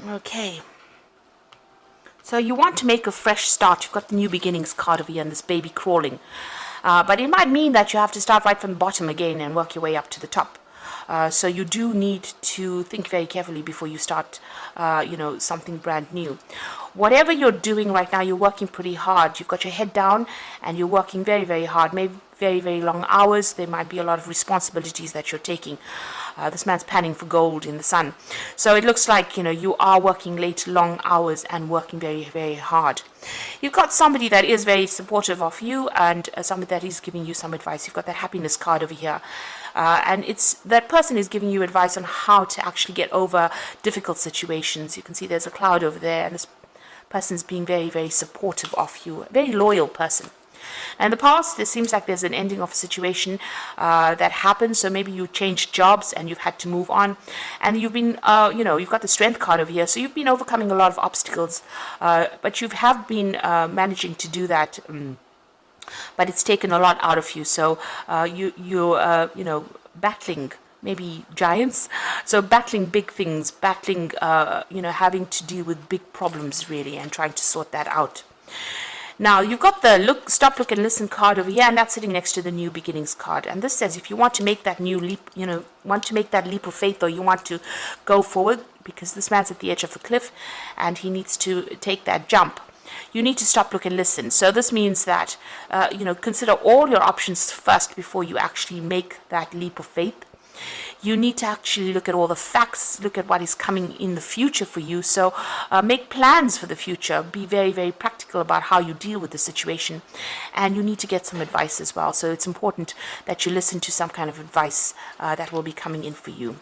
Okay. So you want to make a fresh start. You've got the new beginnings card over here and this baby crawling. But it might mean that you have to start right from the bottom again and work your way up to the top. So you do need to think very carefully before you start, something brand new. Whatever you're doing right now, you're working pretty hard. You've got your head down and you're working very, very hard, maybe very, very long hours. There might be a lot of responsibilities that you're taking. This man's panning for gold in the sun. So it looks like, you are working late, long hours and working very, very hard. You've got somebody that is very supportive of you and somebody that is giving you some advice. You've got that happiness card over here. And it's that person is giving you advice on how to actually get over difficult situations. You can see there's a cloud over there and this person's being very, very supportive of you. A very loyal person. And in the past, it seems like there's an ending of a situation that happened. So maybe you changed jobs and you've had to move on. And you've been, you've got the strength card over here. So you've been overcoming a lot of obstacles. But you have been managing to do that. But it's taken a lot out of you. So you're battling maybe giants. So battling big things, battling, having to deal with big problems really and trying to sort that out. Now, you've got the stop, look, and listen card over here, and that's sitting next to the new beginnings card. And this says if you want to make that new leap, want to make that leap of faith, or you want to go forward, because this man's at the edge of the cliff, and he needs to take that jump. You need to stop, look, and listen. So this means that, consider all your options first before you actually make that leap of faith. You need to actually look at all the facts, look at what is coming in the future for you. So make plans for the future. Be very, very practical about how you deal with the situation. And you need to get some advice as well. So it's important that you listen to some kind of advice that will be coming in for you.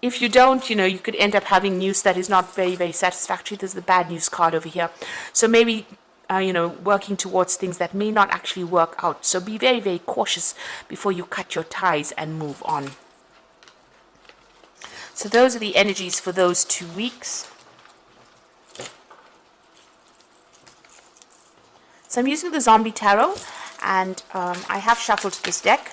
If you don't, you could end up having news that is not very, very satisfactory. There's the bad news card over here. So maybe working towards things that may not actually work out. So be very, very cautious before you cut your ties and move on. So those are the energies for those 2 weeks. So I'm using the Zombie Tarot, and I have shuffled this deck.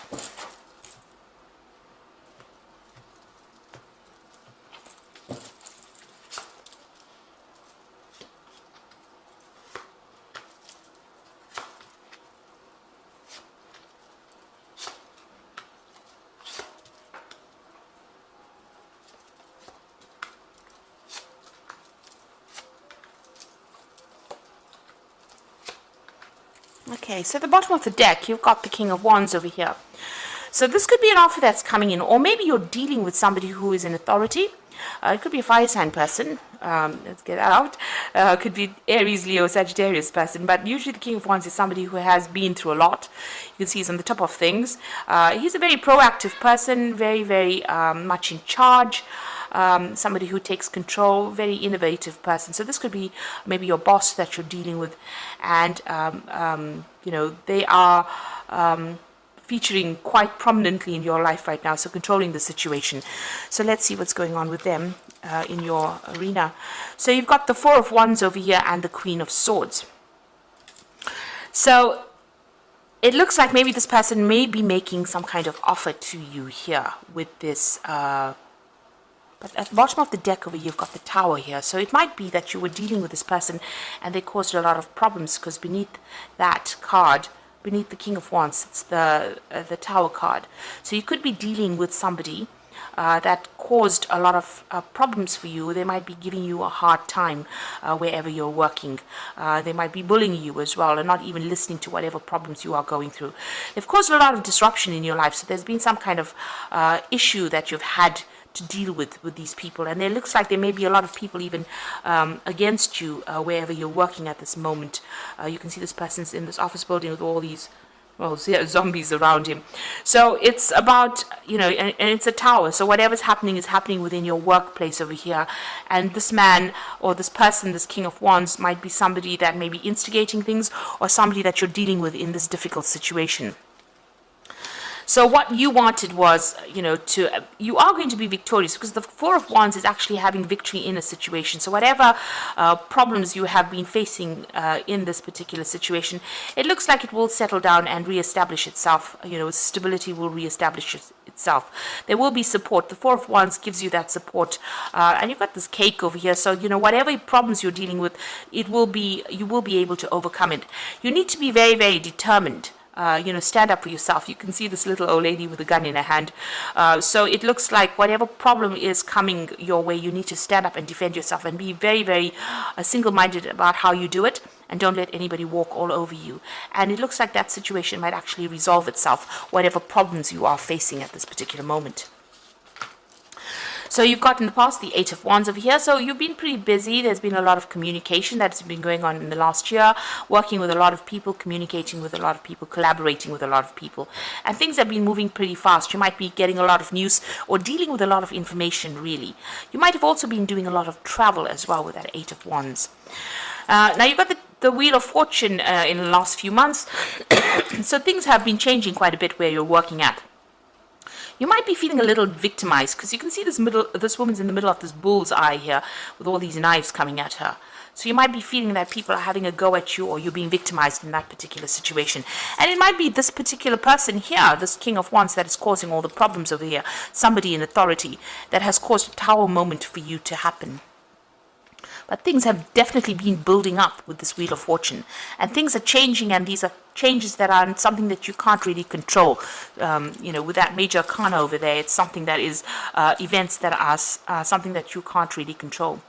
Okay, so at the bottom of the deck, you've got the King of Wands over here. So this could be an offer that's coming in, or maybe you're dealing with somebody who is in authority. It could be a fire sign person. Let's get that out. Could be Aries, Leo, Sagittarius person. But usually the King of Wands is somebody who has been through a lot. You can see he's on the top of things. He's a very proactive person, very, very much in charge. Somebody who takes control, very innovative person. So this could be maybe your boss that you're dealing with, and they are featuring quite prominently in your life right now, so controlling the situation. So let's see what's going on with them in your arena. So you've got the Four of Wands over here and the Queen of Swords. So it looks like maybe this person may be making some kind of offer to you here with this but at the bottom of the deck over here, you've got the Tower here. So it might be that you were dealing with this person and they caused a lot of problems, because beneath that card, beneath the King of Wands, it's the Tower card. So you could be dealing with somebody that caused a lot of problems for you. They might be giving you a hard time wherever you're working. They might be bullying you as well and not even listening to whatever problems you are going through. They've caused a lot of disruption in your life. So there's been some kind of issue that you've had to deal with these people, and it looks like there may be a lot of people even against you wherever you're working at this moment. You can see this person's in this office building with all these zombies around him. So it's about, and it's a tower, so whatever's happening is happening within your workplace over here. And this man or this person, this King of Wands, might be somebody that may be instigating things, or somebody that you're dealing with in this difficult situation. So what you wanted was, you are going to be victorious, because the Four of Wands is actually having victory in a situation. So whatever problems you have been facing in this particular situation, it looks like it will settle down and reestablish itself. Stability will reestablish itself. There will be support. The Four of Wands gives you that support. And you've got this cake over here. So, you know, whatever problems you're dealing with, you will be able to overcome it. You need to be very, very determined. You know, stand up for yourself. You can see this little old lady with a gun in her hand. So it looks like whatever problem is coming your way, you need to stand up and defend yourself and be very, very single-minded about how you do it, and don't let anybody walk all over you. And it looks like that situation might actually resolve itself, whatever problems you are facing at this particular moment. So you've got in the past the Eight of Wands over here. So you've been pretty busy. There's been a lot of communication that's been going on in the last year, working with a lot of people, communicating with a lot of people, collaborating with a lot of people. And things have been moving pretty fast. You might be getting a lot of news or dealing with a lot of information, really. You might have also been doing a lot of travel as well with that Eight of Wands. Now you've got the Wheel of Fortune in the last few months. So things have been changing quite a bit where you're working at. You might be feeling a little victimized because you can see this woman's in the middle of this bull's eye here with all these knives coming at her. So you might be feeling that people are having a go at you, or you're being victimized in that particular situation. And it might be this particular person here, this King of Wands, that is causing all the problems over here. Somebody in authority that has caused a tower moment for you to happen. But things have definitely been building up with this Wheel of Fortune. And things are changing, and these are changes that are something that you can't really control. You know, with that Major Arcana over there, it's something that is events that are something that you can't really control.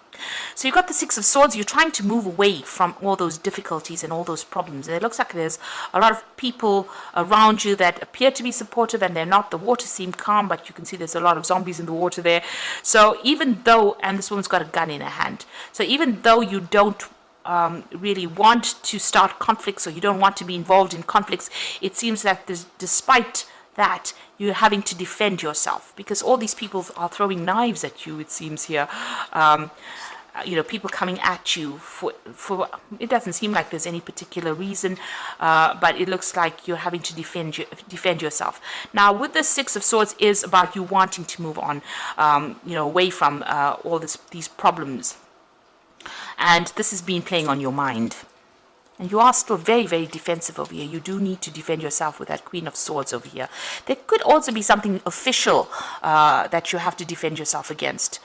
So you've got the Six of Swords. You're trying to move away from all those difficulties and all those problems. And it looks like there's a lot of people around you that appear to be supportive, and they're not. The water seems calm, but you can see there's a lot of zombies in the water there. So even though, and this woman's got a gun in her hand, so even though you don't really want to start conflicts, or you don't want to be involved in conflicts, it seems that despite that, you're having to defend yourself, because all these people are throwing knives at you, it seems here. You know, people coming at you for it doesn't seem like there's any particular reason, but it looks like you're having to defend yourself. Now, with the Six of Swords is about you wanting to move on, you know, away from all these problems. And this has been playing on your mind. And you are still very, very defensive over here. You do need to defend yourself with that Queen of Swords over here. There could also be something official that you have to defend yourself against.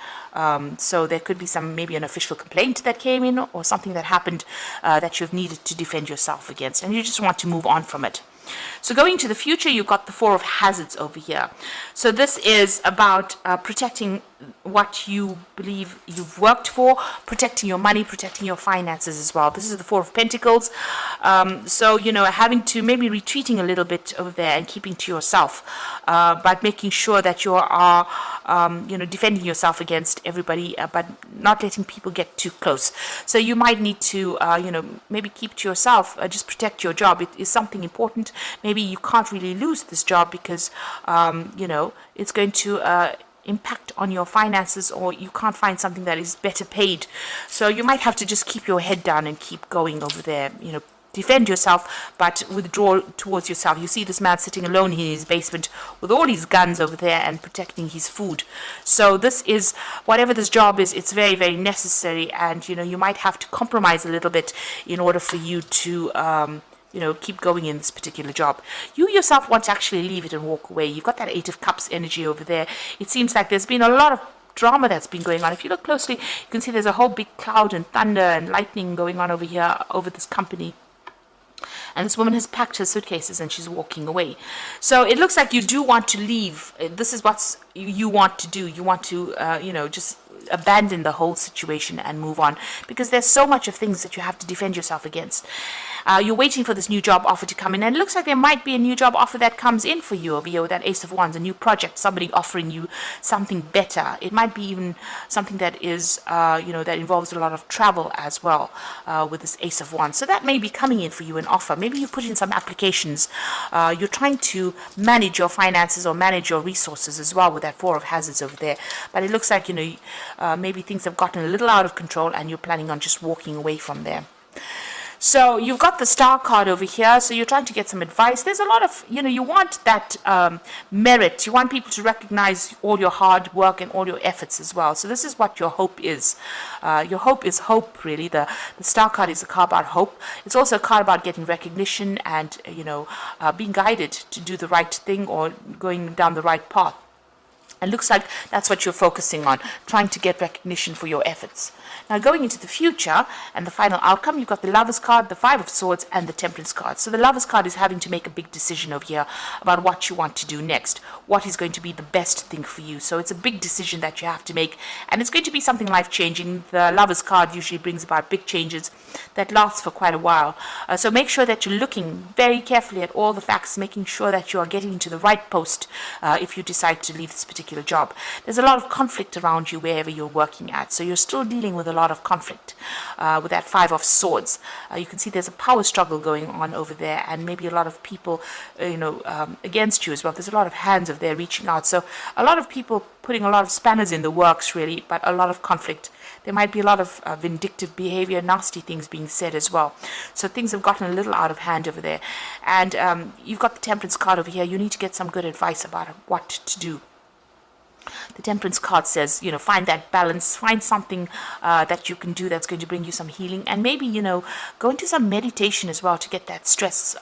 So there could be maybe an official complaint that came in, or something that happened that you've needed to defend yourself against. And you just want to move on from it. So going to the future, you've got the Four of Hazards over here. So this is about protecting what you believe you've worked for, protecting your money, protecting your finances as well. This is the Four of Pentacles. So, you know, having to maybe retreating a little bit over there and keeping to yourself, but making sure that you are, you know, defending yourself against everybody, but not letting people get too close. So you might need to, you know, maybe keep to yourself, just protect your job. It is something important. Maybe you can't really lose this job because, you know, it's going to impact on your finances, or you can't find something that is better paid. So you might have to just keep your head down and keep going over there, you know, defend yourself, but withdraw towards yourself. You see this man sitting alone in his basement with all his guns over there and protecting his food. So this is, whatever this job is, it's very, very necessary, and, you know, you might have to compromise a little bit in order for you to you know, keep going in this particular job. You yourself want to actually leave it and walk away. You've got that Eight of Cups energy over there. It seems like there's been a lot of drama that's been going on. If you look closely, you can see there's a whole big cloud and thunder and lightning going on over here, over this company. And this woman has packed her suitcases and she's walking away. So it looks like you do want to leave. This is what you want to do. You want to, you know, just abandon the whole situation and move on, because there's so much of things that you have to defend yourself against. You're waiting for this new job offer to come in, and it looks like there might be a new job offer that comes in for you over here with that Ace of Wands, a new project, somebody offering you something better. It might be even something that is, you know, that involves a lot of travel as well, with this Ace of Wands. So that may be coming in for you, an offer. Maybe you put in some applications. You're trying to manage your finances or manage your resources as well with that Four of Hazards over there. But it looks like, you know, maybe things have gotten a little out of control and you're planning on just walking away from there. So you've got the star card over here, so you're trying to get some advice. There's a lot of, you want that merit. You want people to recognize all your hard work and all your efforts as well. So this is what your hope is. Your hope is hope, really. The star card is a card about hope. It's also a card about getting recognition and, being guided to do the right thing or going down the right path. And looks like that's what you're focusing on, trying to get recognition for your efforts. Now, going into the future and the final outcome, you've got the Lover's card, the Five of Swords, and the Temperance card. So the Lover's card is having to make a big decision over here about what you want to do next, what is going to be the best thing for you. So it's a big decision that you have to make, and it's going to be something life-changing. The Lover's card usually brings about big changes that last for quite a while. So make sure that you're looking very carefully at all the facts, making sure that you are getting into the right post if you decide to leave this particular job. There's a lot of conflict around you wherever you're working at, so you're still dealing with a lot of conflict with that Five of Swords. You can see there's a power struggle going on over there, and maybe a lot of people against you as well. There's a lot of hands over there reaching out, so a lot of people putting a lot of spanners in the works, really, but a lot of conflict. There might be a lot of vindictive behavior, nasty things being said as well. So things have gotten a little out of hand over there. And you've got the Temperance card over here. You need to get some good advice about what to do. The Temperance card says, find that balance, find something that you can do that's going to bring you some healing, and maybe, go into some meditation as well to get that stress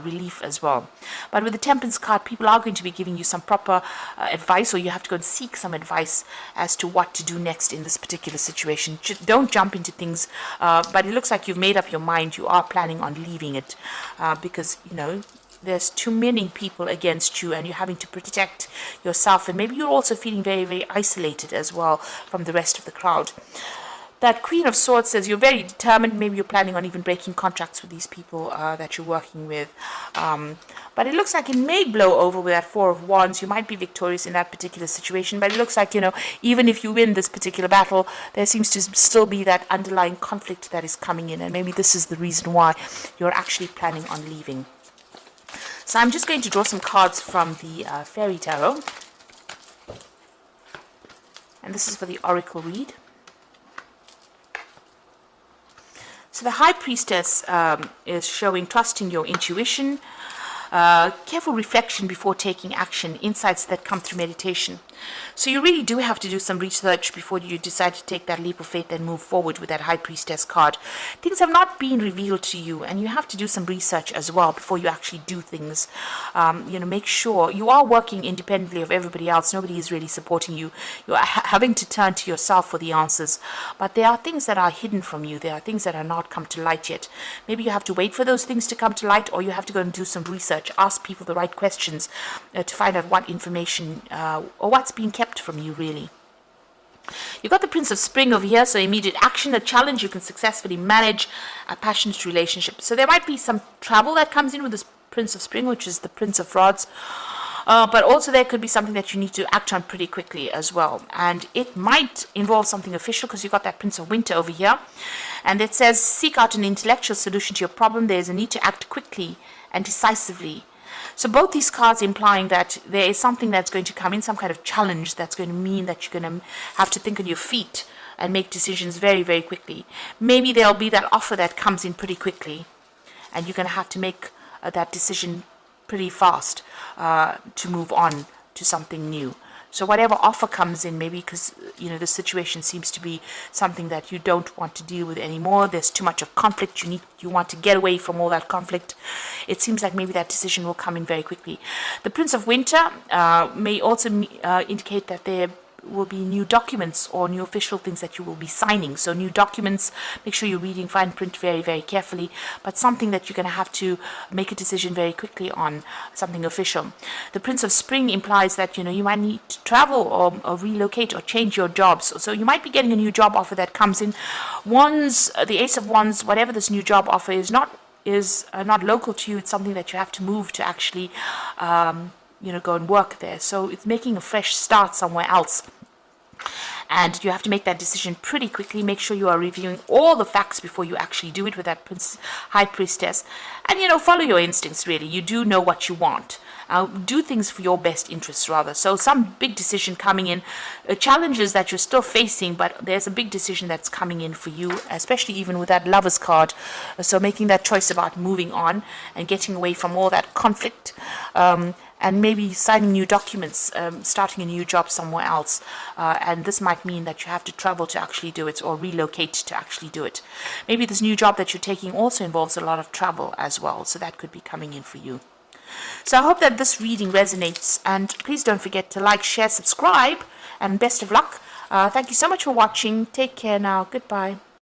relief as well. But with the Temperance card, people are going to be giving you some proper advice, or you have to go and seek some advice as to what to do next in this particular situation. Don't jump into things, but it looks like you've made up your mind. You are planning on leaving it because, there's too many people against you, and you're having to protect yourself, and maybe you're also feeling very, very isolated as well from the rest of the crowd. That Queen of Swords says you're very determined. Maybe you're planning on even breaking contracts with these people that you're working with. But it looks like it may blow over with that Four of Wands. You might be victorious in that particular situation, but it looks like, even if you win this particular battle, there seems to still be that underlying conflict that is coming in, and maybe this is the reason why you're actually planning on leaving. So I'm just going to draw some cards from the Fairy Tarot. And this is for the Oracle read. So the High Priestess is showing trusting your intuition, careful reflection before taking action, insights that come through meditation. So you really do have to do some research before you decide to take that leap of faith and move forward with that High Priestess card. Things have not been revealed to you, and you have to do some research as well before you actually do things. Make sure you are working independently of everybody else. Nobody is really supporting you. You are having to turn to yourself for the answers. But there are things that are hidden from you. There are things that are not come to light yet. Maybe you have to wait for those things to come to light, or you have to go and do some research, ask people the right questions to find out what information or what's being kept from you, really. You've got the Prince of Spring over here, so immediate action, a challenge you can successfully manage, a passionate relationship. So there might be some travel that comes in with this Prince of Spring, which is the Prince of Rods. But also there could be something that you need to act on pretty quickly as well. And it might involve something official, because you've got that Prince of Winter over here. And it says, seek out an intellectual solution to your problem. There's a need to act quickly and decisively. So both these cards implying that there is something that's going to come in, some kind of challenge that's going to mean that you're going to have to think on your feet and make decisions very, very quickly. Maybe there'll be that offer that comes in pretty quickly, and you're going to have to make that decision pretty fast to move on to something new. So whatever offer comes in, maybe because, the situation seems to be something that you don't want to deal with anymore. There's too much of conflict. You want to get away from all that conflict. It seems like maybe that decision will come in very quickly. The Prince of Winter may also indicate that there will be new documents or new official things that you will be signing. So new documents, make sure you're reading fine print very, very carefully, but something that you're going to have to make a decision very quickly on, something official. The Prince of Spring implies that, you might need to travel or relocate or change your jobs. So you might be getting a new job offer that comes in. Wands, the Ace of Wands, whatever this new job offer is not local to you. It's something that you have to move to actually go and work there. So it's making a fresh start somewhere else. and you have to make that decision pretty quickly. Make sure you are reviewing all the facts before you actually do it with that high priestess, and follow your instincts. Really, you do know what you want. Do things for your best interests, rather. So some big decision coming in, challenges that you're still facing, but there's a big decision that's coming in for you, especially even with that Lover's card. So making that choice about moving on and getting away from all that conflict, and maybe signing new documents, starting a new job somewhere else. And this might mean that you have to travel to actually do it, or relocate to actually do it. Maybe this new job that you're taking also involves a lot of travel as well, so that could be coming in for you. So I hope that this reading resonates, and please don't forget to like, share, subscribe, and best of luck. Thank you so much for watching. Take care now. Goodbye.